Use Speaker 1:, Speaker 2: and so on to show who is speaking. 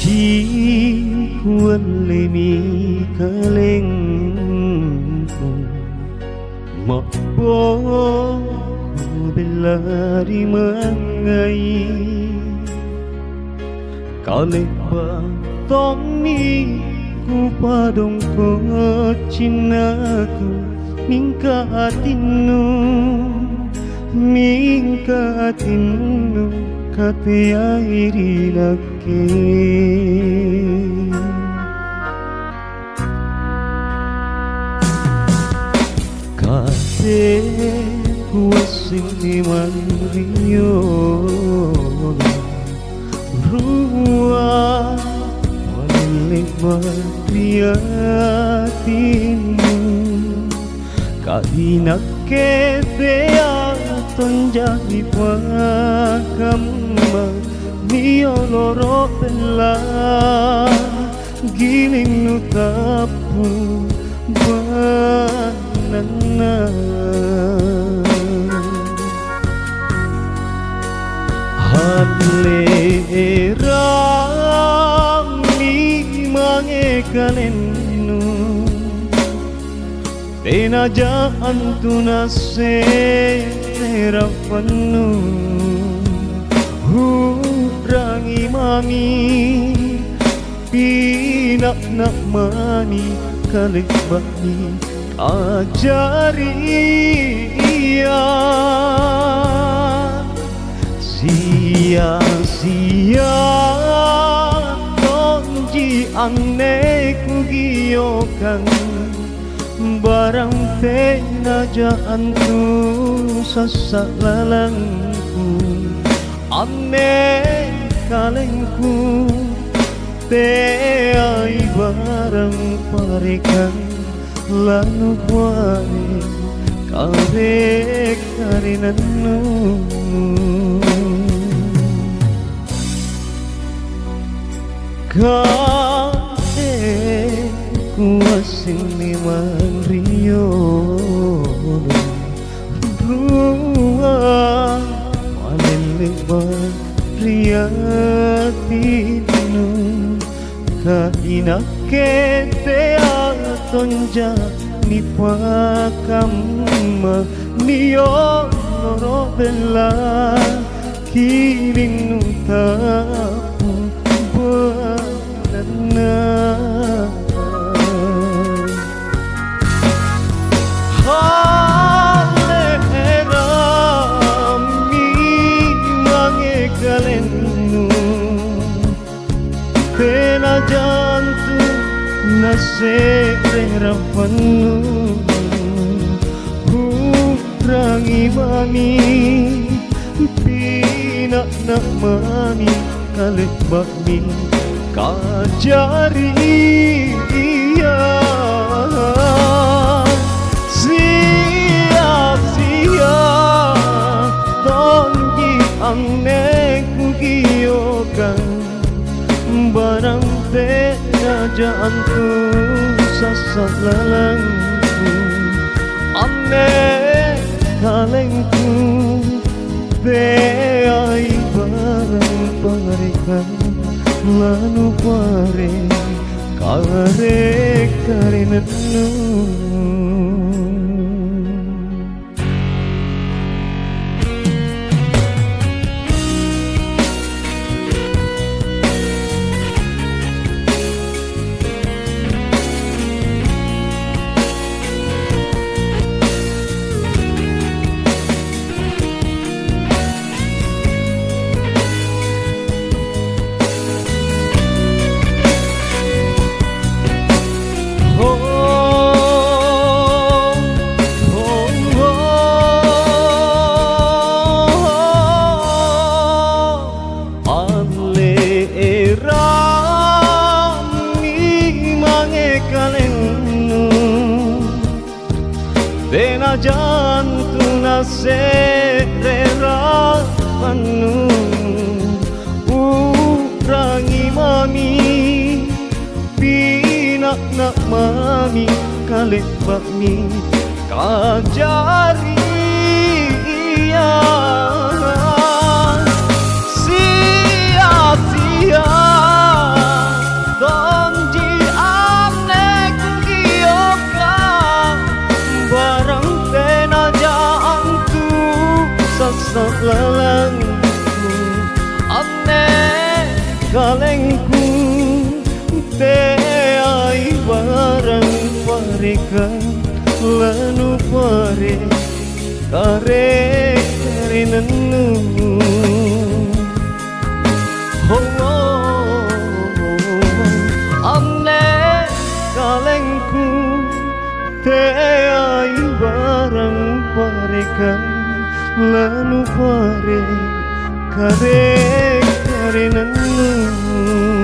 Speaker 1: Jiwalemi kalengku Maboko belari mangai Kaleba tomi ku padong ko cinaku Mingka atinu kate airi lake Kate kuasing di manrio Ruang walilik matriatimu Kahinak kedea tonjani pakamma Nioloro bela giling nutapu banana Hatlerang ni mangekalenu Tenajaan tunase terapanu Hurangi mami Pinak nak mani kalibani Ajari iya Sia-sia Tonji aneh kugiyokan Barang penajaan tu sasak lalangku Aneh kalengku Teai barang parekan Lanu buane Karek karinanu Kate kuasing ni manrio Ruang walilik matriatinu Kahinak kedea tonja ni pakamma Niyo loro bela kiring nutapu banana Penajantu nase terapanu Hurangi mami Pinak nak mami Kalek bakmi Kajari iya Sia-sia Tonggi aneh kugiyokan Barang penajaanku sasak lalangku Aneh kalengku Beai barang pangarikan Lanu pare Karek karinanu Penajan nase terapanu Urangi mami Pinak nak mami Kalek bakmi Kajari iya Sia-sia kalengku te ai barang parekan lanu pare kare kare nanu amne kalengku te ai barang parekan lanu pare kare kare nanu